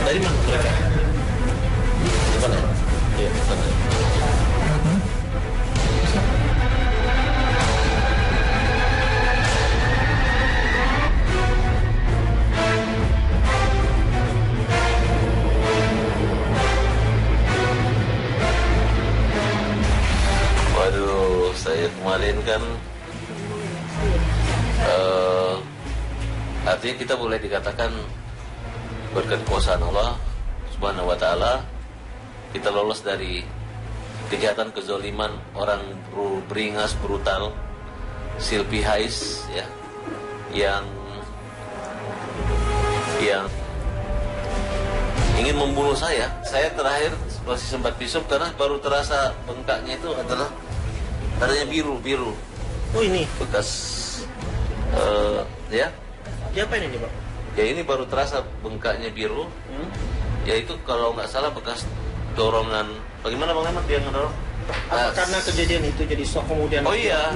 Dari mana mereka? Di mana? Iya, di sana. Waduh, saya kemarin kan artinya kita boleh dikatakan berkat kuasa Allah Subhanahu wa Ta'ala kita lolos dari kejahatan kezoliman orang beringas brutal Silvi Hais ya yang ingin membunuh saya. Saya terakhir masih sempat visum karena baru terasa bengkaknya itu adalah adanya biru. Oh ini bekas ya. Siapa ini Pak? Ya ini baru terasa bengkaknya biru. Ya itu kalau nggak salah bekas dorongan. Bagaimana Bang Ahmad dia ngedorong? Karena kejadian itu jadi shock kemudian. Oh iya.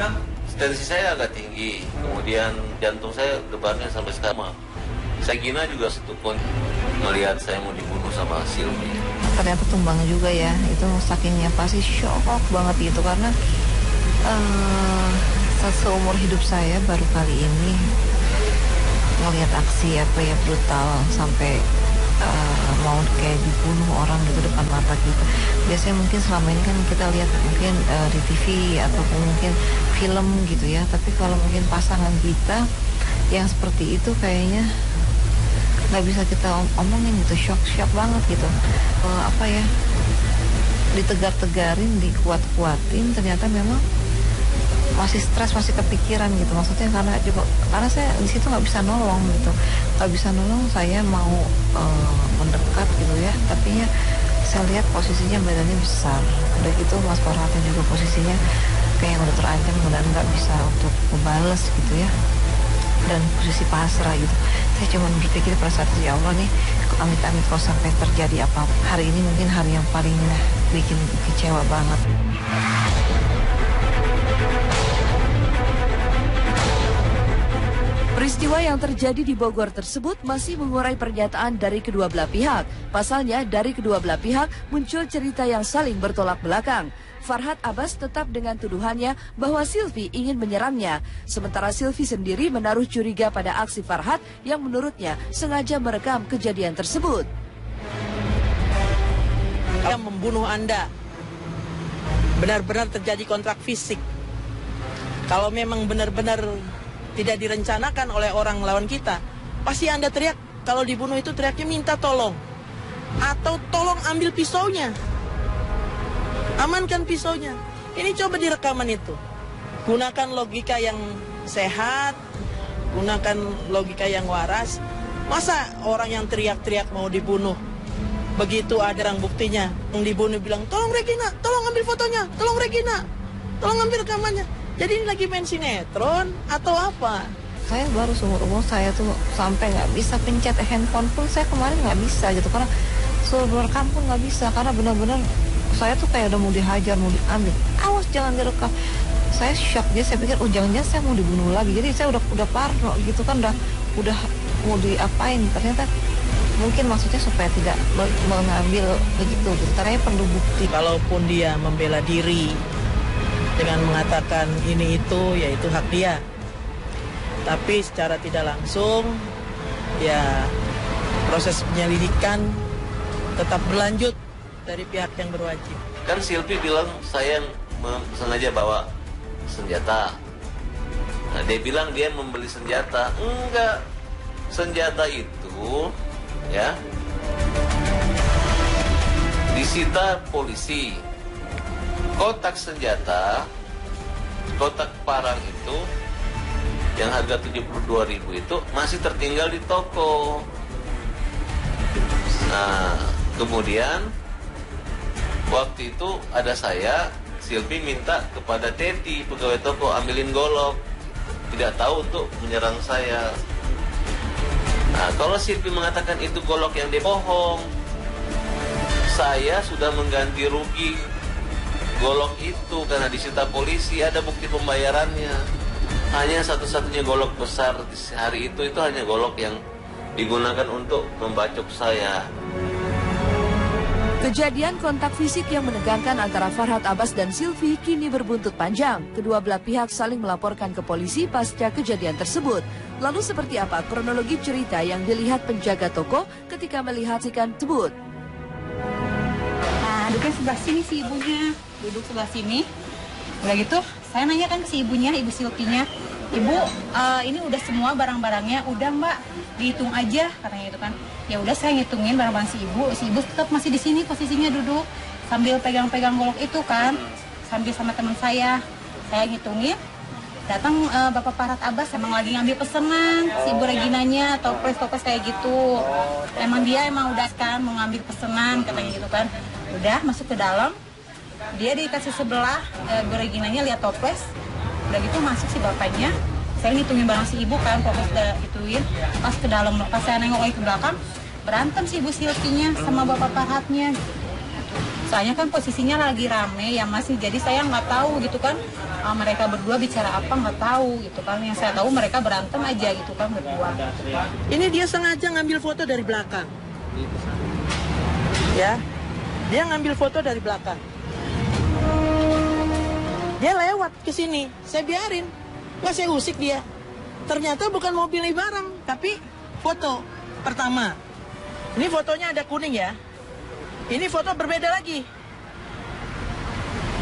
Tensi saya agak tinggi. Kemudian jantung saya debarnya sampai sekarang. Saya Gina juga setukun melihat saya mau dibunuh sama Silvi. Ternyata tumbang juga ya. Itu sakingnya pasti shock banget gitu karena seumur hidup saya baru kali ini ngelihat aksi apa ya brutal sampai mau kayak dibunuh orang gitu depan mata kita. Biasanya mungkin selama ini kan kita lihat mungkin di TV ataupun mungkin film gitu ya. Tapi kalau mungkin pasangan kita yang seperti itu kayaknya nggak bisa kita omongin gitu, shock banget gitu. Apa ya, ditegar-tegarin, dikuat-kuatin, ternyata memang masih stres, masih kepikiran gitu. Maksudnya karena saya di situ nggak bisa nolong gitu, nggak bisa nolong. Saya mau mendekat gitu ya, tapi ya saya lihat posisinya badannya besar. Udah gitu Mas Farhatnya juga posisinya kayak yang udah terancam dan nggak bisa untuk membales gitu ya, dan posisi pasrah gitu. Saya cuma berpikir pada saat itu, ya Allah nih, amit-amit kalau sampai terjadi apa hari ini mungkin hari yang paling bikin kecewa banget. Peristiwa yang terjadi di Bogor tersebut masih mengurai pernyataan dari kedua belah pihak. Pasalnya, dari kedua belah pihak muncul cerita yang saling bertolak belakang. Farhat Abbas tetap dengan tuduhannya bahwa Silvi ingin menyerangnya. Sementara Silvi sendiri menaruh curiga pada aksi Farhat yang menurutnya sengaja merekam kejadian tersebut. Yang membunuh Anda benar-benar terjadi kontrak fisik. Kalau memang benar-benar tidak direncanakan oleh orang lawan kita, pasti Anda teriak. Kalau dibunuh itu teriaknya minta tolong, atau tolong ambil pisaunya, amankan pisaunya. Ini coba di rekaman itu. Gunakan logika yang sehat, gunakan logika yang waras. Masa orang yang teriak-teriak mau dibunuh, begitu ada barang buktinya, yang dibunuh bilang, tolong Regina, tolong ambil fotonya, tolong Regina, tolong ambil rekamannya. Jadi ini lagi main sinetron atau apa? Saya baru seumur saya tuh sampai nggak bisa pencet handphone pun saya kemarin nggak bisa gitu, karena suruh rekam pun nggak bisa, karena benar-benar saya tuh kayak udah mau dihajar, mau diambil. Awas jangan direkam. Saya shock, jadi saya pikir jangan-jangan saya mau dibunuh lagi. Jadi saya udah parno gitu kan, udah mau diapain. Ternyata mungkin maksudnya supaya tidak mengambil begitu. Ternyata perlu bukti. Kalaupun dia membela diri dengan mengatakan ini itu, yaitu hak dia. Tapi secara tidak langsung, ya proses penyelidikan tetap berlanjut dari pihak yang berwajib. Kan Silvi bilang saya sengaja bawa senjata. Nah, dia bilang dia membeli senjata. Enggak, senjata itu ya disita polisi. Kotak senjata, kotak parang itu yang harga 72.000 itu masih tertinggal di toko. Nah, kemudian waktu itu ada saya, Silvi minta kepada Teti, pegawai toko, ambilin golok. Tidak tahu untuk menyerang saya. Nah, kalau Silvi mengatakan itu golok yang dia bohong, saya sudah mengganti rugi golok itu karena disita polisi, ada bukti pembayarannya. Hanya satu-satunya golok besar di hari itu hanya golok yang digunakan untuk membacok saya. Kejadian kontak fisik yang menegangkan antara Farhad Abbas dan Silvi kini berbuntut panjang. Kedua belah pihak saling melaporkan ke polisi pasca kejadian tersebut. Lalu seperti apa kronologi cerita yang dilihat penjaga toko ketika melihat ikan tersebut? Nah, duduknya sebelah sini si ibunya, duduk sebelah sini. Udah gitu, saya nanya kan ke si ibunya, ibu Silvinya, Ibu, ini udah semua barang-barangnya, udah Mbak, dihitung aja, katanya gitu kan. Ya udah saya ngitungin barang-barang si ibu tetap masih di sini posisinya duduk sambil pegang-pegang golok itu kan, sambil sama teman saya ngitungin. Datang Bapak Farhad Abbas emang lagi ngambil pesanan si Ibu Reginanya, toples kayak gitu. Emang dia udah kan mau ngambil pesanan katanya gitu kan. Udah masuk ke dalam, dia dikasih sebelah Ibu Reginanya lihat toples. Udah gitu masuk si bapaknya, saya ngitungin barang si ibu kan, fokus udah ituin. Pas ke dalam, pas saya nengok lagi ke belakang, berantem si Ibu Silvinya sama Bapak Farhadnya. Soalnya kan posisinya lagi rame ya masih, jadi saya nggak tahu gitu kan mereka berdua bicara apa, nggak tahu gitu kan. Yang saya tahu mereka berantem aja gitu kan berdua. Ini dia sengaja ngambil foto dari belakang. Ya, dia ngambil foto dari belakang. Dia lewat ke sini, saya biarin. Nggak saya usik dia. Ternyata bukan mau pilih barang, tapi foto pertama. Ini fotonya ada kuning ya. Ini foto berbeda lagi.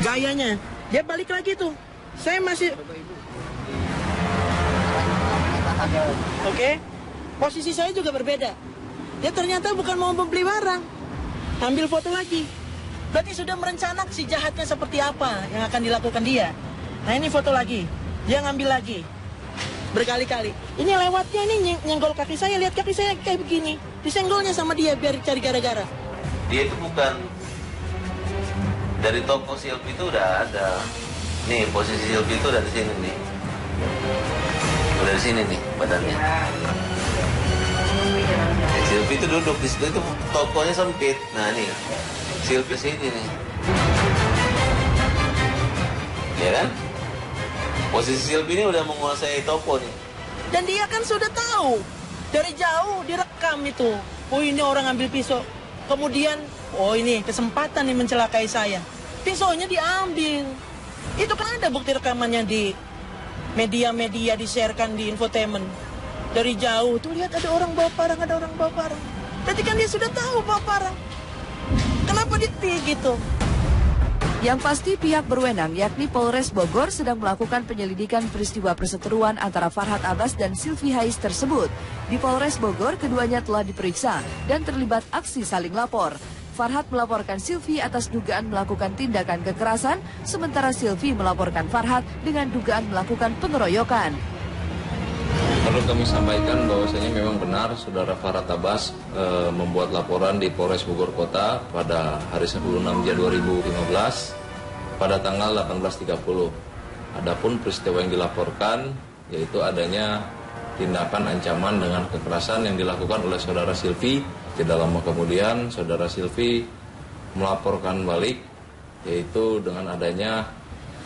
Gayanya, dia balik lagi tuh. Saya masih... Oke, posisi saya juga berbeda. Dia ternyata bukan mau beli barang. Ambil foto lagi. Berarti sudah merencanakan si jahatnya seperti apa yang akan dilakukan dia. Nah ini foto lagi. Dia ngambil lagi. Berkali-kali. Ini lewatnya ini nyenggol kaki saya. Lihat kaki saya kayak begini. Disenggolnya sama dia biar cari gara-gara. Dia itu bukan dari toko Silvi itu udah ada. Nih posisi Silvi itu udah di sini nih. Udah di sini nih badannya. Silvi itu duduk di situ, itu tokonya sempit. Nah nih Silvi sini nih. Ya kan? Posisi Silvi ini udah menguasai toko nih. Dan dia kan sudah tahu. Dari jauh direkam itu. Oh ini orang ambil pisau. Kemudian, oh ini kesempatan nih mencelakai saya. Pisaunya diambil. Itu kan ada bukti rekamannya di media-media di-sharekan di infotainment. Dari jauh tuh lihat ada orang bawa parang, ada orang bawa parang. Berarti kan dia sudah tahu bawa parang. Kenapa dia gitu? Yang pasti pihak berwenang yakni Polres Bogor sedang melakukan penyelidikan peristiwa perseteruan antara Farhad Abbas dan Silvi Hais tersebut. Di Polres Bogor keduanya telah diperiksa dan terlibat aksi saling lapor. Farhad melaporkan Silvi atas dugaan melakukan tindakan kekerasan, sementara Silvi melaporkan Farhad dengan dugaan melakukan pengeroyokan. Perlu kami sampaikan bahwasanya memang benar Saudara Farhad Abbas membuat laporan di Polres Bogor Kota pada hari 26 Januari 2015 pada tanggal 18.30. Adapun peristiwa yang dilaporkan yaitu adanya tindakan ancaman dengan kekerasan yang dilakukan oleh Saudara Silvi. Tidak lama kemudian Saudara Silvi melaporkan balik yaitu dengan adanya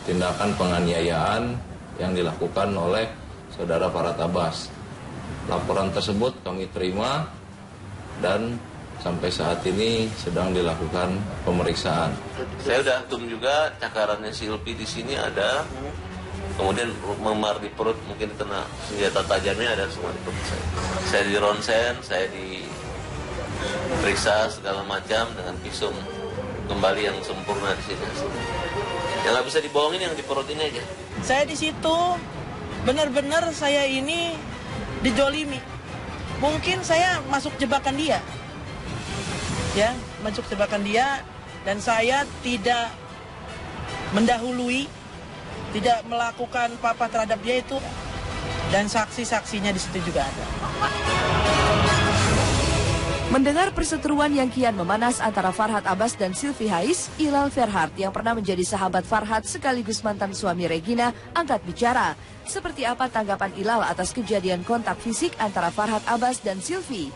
tindakan penganiayaan yang dilakukan oleh Saudara Farhad Abbas. Laporan tersebut kami terima dan sampai saat ini sedang dilakukan pemeriksaan. Saya udah tum juga cakarannya Silvi di sini ada. Kemudian memar di perut, mungkin kena senjata tajamnya ada semua di perut saya. Saya di ronsen, saya diperiksa segala macam dengan visum kembali yang sempurna di sini. Yang nggak bisa dibohongin yang di perut ini aja. Saya di situ benar-benar saya ini dijolimi. Mungkin saya masuk jebakan dia. Ya, masuk jebakan dia dan saya tidak mendahului, tidak melakukan apa-apa terhadap dia itu, dan saksi-saksinya di situ juga ada. Mendengar perseteruan yang kian memanas antara Farhad Abbas dan Silvi Hais, Ilal Ferhard yang pernah menjadi sahabat Farhad sekaligus mantan suami Regina angkat bicara. Seperti apa tanggapan Ilal atas kejadian kontak fisik antara Farhad Abbas dan Silvi?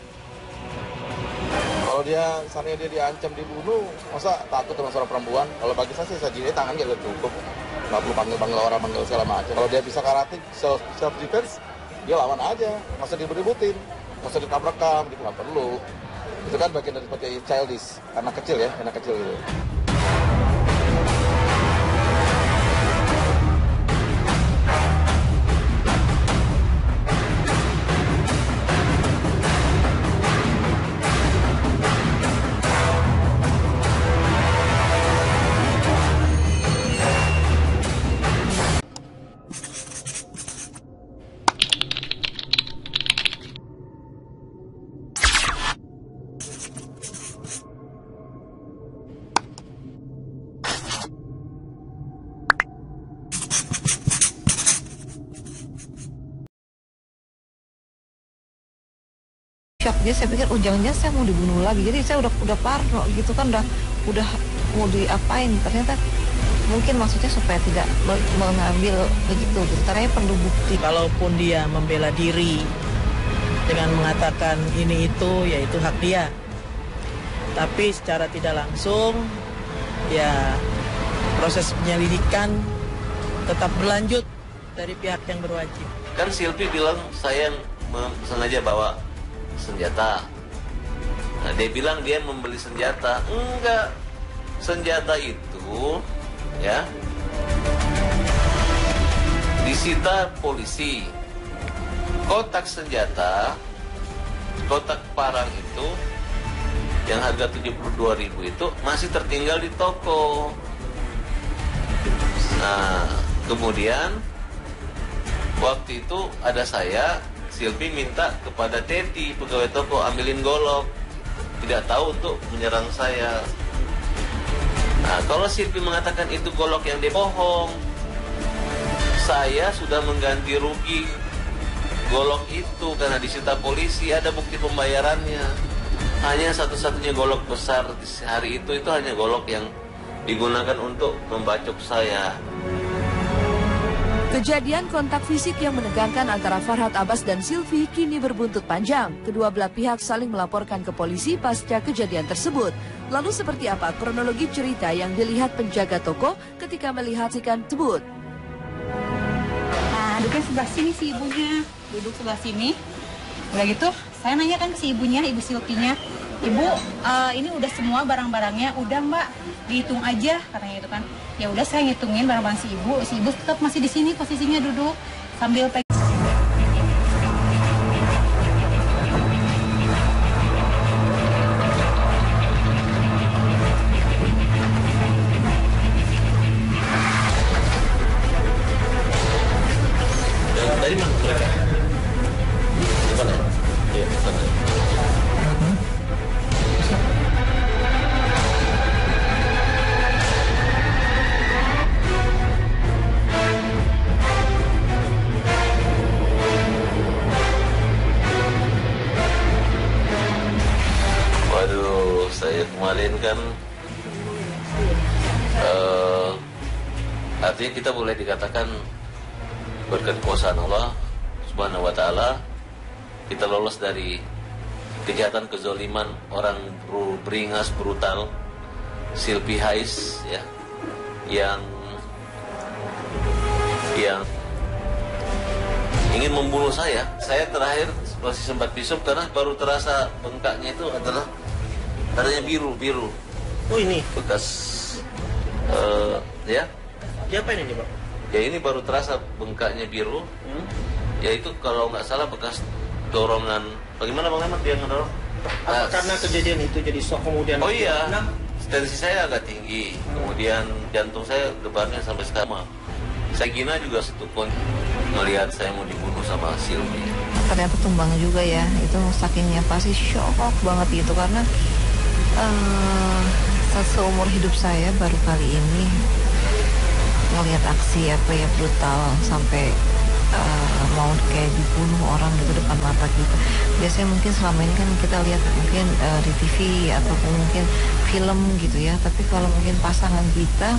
Kalau dia, misalnya dia diancam dibunuh, masa takut sama seorang perempuan? Kalau bagi saya gini tangan gak cukup. Nggak perlu panggil orang, panggil segala macam. Kalau dia bisa karate, self defense, dia lawan aja. Nggak usah diribut-ributin, nggak usah ditabrakam, gitu nggak perlu. Itu kan bagian dari seperti childish, anak kecil gitu. Shock, jadi saya pikir jangan-jangan saya mau dibunuh lagi, jadi saya udah parno gitu kan, udah mau diapain, ternyata mungkin maksudnya supaya tidak mengambil begitu, ternyata perlu bukti. Kalaupun dia membela diri dengan mengatakan ini itu, ya itu hak dia. Tapi secara tidak langsung, ya proses penyelidikan tetap berlanjut dari pihak yang berwajib. Kan Silvi bilang saya sengaja bawa senjata. Nah, dia bilang dia membeli senjata. Enggak. Senjata itu ya disita polisi. Kotak senjata, kotak parang itu yang harga 72.000 itu masih tertinggal di toko. Nah, kemudian waktu itu ada saya, Silvi minta kepada Teti, pegawai toko, ambilin golok. Tidak tahu untuk menyerang saya. Nah, kalau Silvi mengatakan itu golok yang dia bohong, saya sudah mengganti rugi golok itu karena disita polisi, ada bukti pembayarannya. Hanya satu-satunya golok besar di hari itu hanya golok yang digunakan untuk membacok saya. Kejadian kontak fisik yang menegangkan antara Farhad Abbas dan Silvi kini berbuntut panjang. Kedua belah pihak saling melaporkan ke polisi pasca kejadian tersebut. Lalu seperti apa kronologi cerita yang dilihat penjaga toko ketika melihat ikan tersebut? Nah, duduknya sebelah sini si ibunya, duduk sebelah sini. Udah gitu, saya nanya kan ke si ibunya, ibu Silvinya, Ibu, ini udah semua barang-barangnya, udah Mbak, dihitung aja, katanya gitu kan. Ya udah saya ngitungin barang-barang si ibu tetap masih di sini posisinya duduk sambil pegang. Dari mana mereka? Di mana? Iya, di sana. Waduh, saya kemarin kan artinya kita boleh dikatakan berkat kuasa Allah Subhanahu wa Ta'ala, kita lolos dari kejahatan kezoliman orang beringas brutal Silvi Hais ya, yang ingin membunuh saya. Saya terakhir masih sempat visum karena baru terasa bengkaknya itu adalah adanya biru. Oh ini bekas ya. Diapain ini Pak? Ya ini baru terasa bengkaknya biru. Ya itu kalau nggak salah bekas dorongan. Bagaimana Bang Leman dia ngedorong? Apa karena kejadian itu jadi shock kemudian? Oh iya, tensi saya agak tinggi. Kemudian jantung saya debarnya sampai sekarang. Saya kira juga setukun melihat saya mau dibunuh sama Silvi. Ternyata tumbang juga ya. Itu sakingnya pasti shock banget gitu karena seumur hidup saya baru kali ini ngelihat aksi apa ya brutal sampai mau kayak dibunuh orang gitu depan mata kita. Biasanya mungkin selama ini kan kita lihat mungkin di TV ataupun mungkin film gitu ya. Tapi kalau mungkin pasangan kita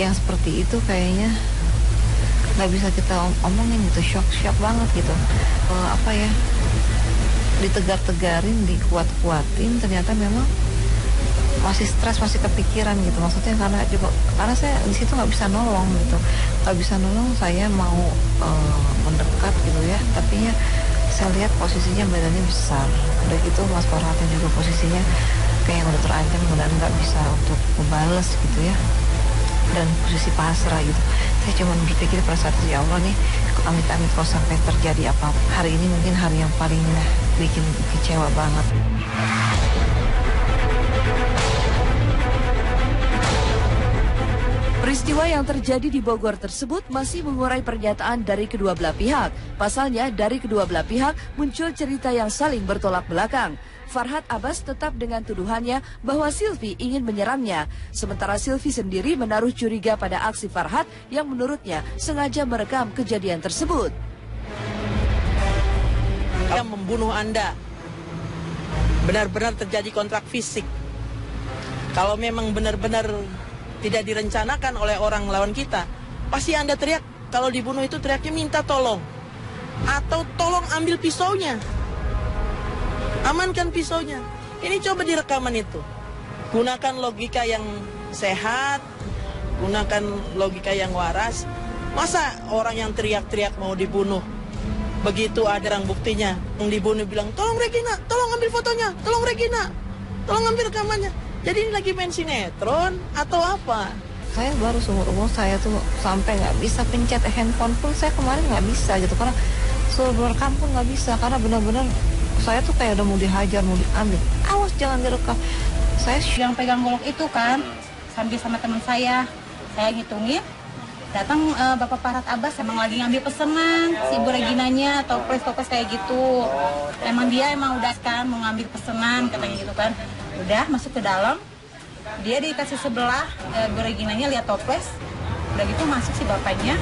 yang seperti itu kayaknya nggak bisa kita omongin gitu, shock banget gitu. Apa ya, ditegar-tegarin, dikuat-kuatin, ternyata memang masih stres, masih kepikiran gitu. Maksudnya karena saya di situ nggak bisa nolong gitu, nggak bisa nolong. Saya mau mendekat gitu ya, tapi saya lihat posisinya badannya besar. Udah gitu Mas Farhatnya juga posisinya kayak yang udah terancam dan nggak bisa untuk membales gitu ya. Dan posisi pasrah gitu. Saya cuma berpikir pada saat itu, ya Allah nih, amit-amit kalau sampai terjadi apa-apa, hari ini mungkin hari yang paling bikin kecewa banget. Peristiwa yang terjadi di Bogor tersebut masih mengurai pernyataan dari kedua belah pihak. Pasalnya, dari kedua belah pihak muncul cerita yang saling bertolak belakang. Farhat Abbas tetap dengan tuduhannya bahwa Silvi ingin menyerangnya. Sementara Silvi sendiri menaruh curiga pada aksi Farhat yang menurutnya sengaja merekam kejadian tersebut. Yang membunuh Anda benar-benar terjadi kontrak fisik. Kalau memang benar-benar tidak direncanakan oleh orang lawan kita, pasti Anda teriak, kalau dibunuh itu teriaknya minta tolong. Atau tolong ambil pisaunya. Amankan pisaunya. Ini coba di rekaman itu. Gunakan logika yang sehat, gunakan logika yang waras. Masa orang yang teriak-teriak mau dibunuh, begitu ada barang buktinya, yang dibunuh bilang, tolong Regina, tolong ambil fotonya, tolong Regina, tolong ambil rekamannya. Jadi ini lagi main sinetron atau apa? Saya baru seumur-umur saya tuh sampai nggak bisa pencet handphone pun saya kemarin nggak bisa gitu, karena suruh direkam pun nggak bisa, karena benar-benar saya tuh kayak udah mau dihajar, mau diambil. Awas jangan direkam. Saya yang pegang golok itu kan sambil sama teman saya ngitungin. Datang Bapak Farhat Abbas emang lagi ngambil pesanan si Ibu Reginanya, toples kayak gitu. Emang dia udah kan mau ngambil pesanan katanya gitu kan. Udah masuk ke dalam, dia dikasih sebelah, Ibu Reginanya lihat toples. Udah gitu masuk si bapaknya.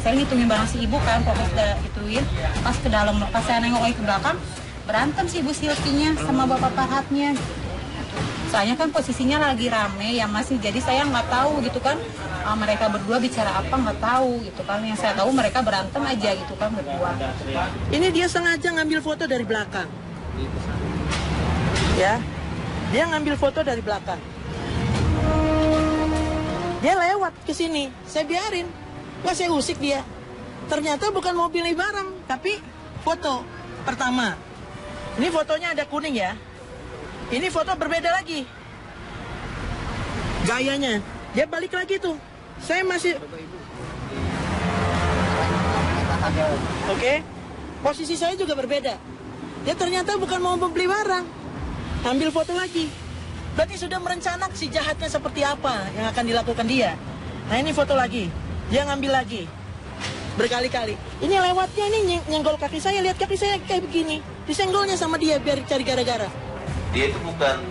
Saya ngitungin barang si ibu kan, toples udah gituin. Pas ke dalam, pas saya nengok lagi ke belakang, berantem si Ibu Silvinya sama Bapak Farhatnya. Soalnya kan posisinya lagi rame ya masih, jadi saya nggak tahu gitu kan mereka berdua bicara apa, nggak tahu gitu kan. Yang saya tahu mereka berantem aja gitu kan berdua. Ini dia sengaja ngambil foto dari belakang. Ya, dia ngambil foto dari belakang. Dia lewat ke sini, saya biarin, nggak saya usik dia. Ternyata bukan mobil ini barang, tapi foto pertama. Ini fotonya ada kuning ya. Ini foto berbeda lagi. Gayanya. Dia balik lagi tuh. Saya masih... Oke. Posisi saya juga berbeda. Dia ternyata bukan mau membeli barang. Ambil foto lagi. Berarti sudah merencanakan si jahatnya seperti apa yang akan dilakukan dia. Nah ini foto lagi. Dia ngambil lagi. Berkali-kali. Ini lewatnya ini nyenggol kaki saya. Lihat kaki saya kayak begini. Disenggolnya sama dia biar cari gara-gara. Dia itu bukan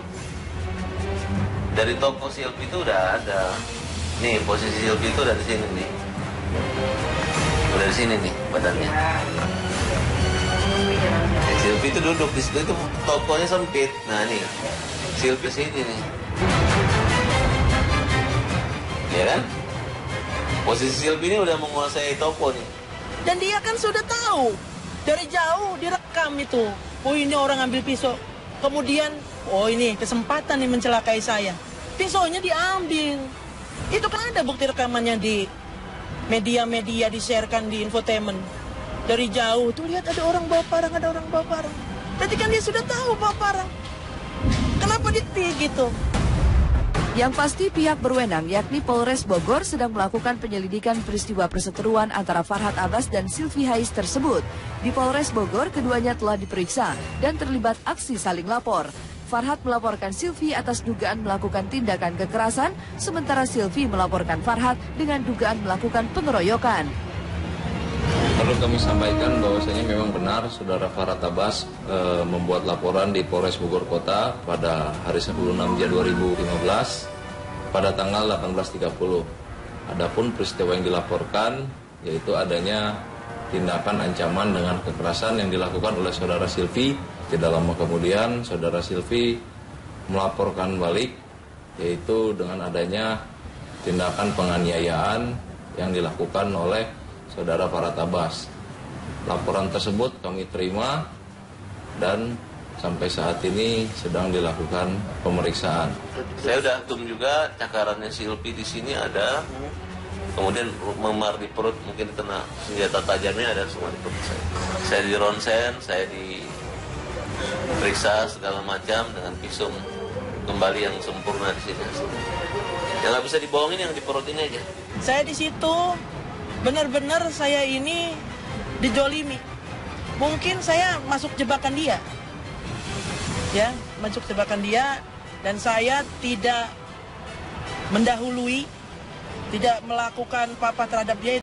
dari toko Silvi itu udah ada. Nih posisi Silvi itu udah di sini nih. Udah di sini nih badannya. Silvi itu duduk di situ, itu tokonya sempit. Nah nih Silvi sini nih. Ya kan? Posisi Silvi ini udah menguasai toko nih. Dan dia kan sudah tahu dari jauh direkam itu. Oh ini orang ambil pisau. Kemudian, oh ini kesempatan nih mencelakai saya. Pisaunya diambil. Itu kan ada bukti rekamannya di media-media, di-sharekan di infotainment. Dari jauh tuh lihat ada orang bawa parang, ada orang bawa parang. Berarti kan dia sudah tahu bawa parang. Kenapa dia gitu? Yang pasti pihak berwenang yakni Polres Bogor sedang melakukan penyelidikan peristiwa perseteruan antara Farhat Abbas dan Silvi Hais tersebut. Di Polres Bogor keduanya telah diperiksa dan terlibat aksi saling lapor. Farhat melaporkan Silvi atas dugaan melakukan tindakan kekerasan, sementara Silvi melaporkan Farhat dengan dugaan melakukan pengeroyokan. Perlu kami sampaikan bahwasanya memang benar Saudara Farhat Abbas membuat laporan di Polres Bogor Kota pada hari 26 Januari 2015 pada tanggal 18.30. Adapun peristiwa yang dilaporkan yaitu adanya tindakan ancaman dengan kekerasan yang dilakukan oleh Saudara Silvi. Tidak lama kemudian Saudara Silvi melaporkan balik yaitu dengan adanya tindakan penganiayaan yang dilakukan oleh Saudara Farhat Abbas. Laporan tersebut kami terima dan sampai saat ini sedang dilakukan pemeriksaan. Saya udah hitung juga cakarannya Silvi di sini ada. Kemudian memar di perut, mungkin kena senjata tajamnya, ada semua di perut saya. Saya di ronsen, saya diperiksa segala macam dengan visum kembali yang sempurna di sini. Yang nggak bisa dibohongin yang di perut ini aja. Saya di situ benar-benar saya ini dijolimi. Mungkin saya masuk jebakan dia, ya, masuk jebakan dia, dan saya tidak mendahului, tidak melakukan apa-apa terhadap dia.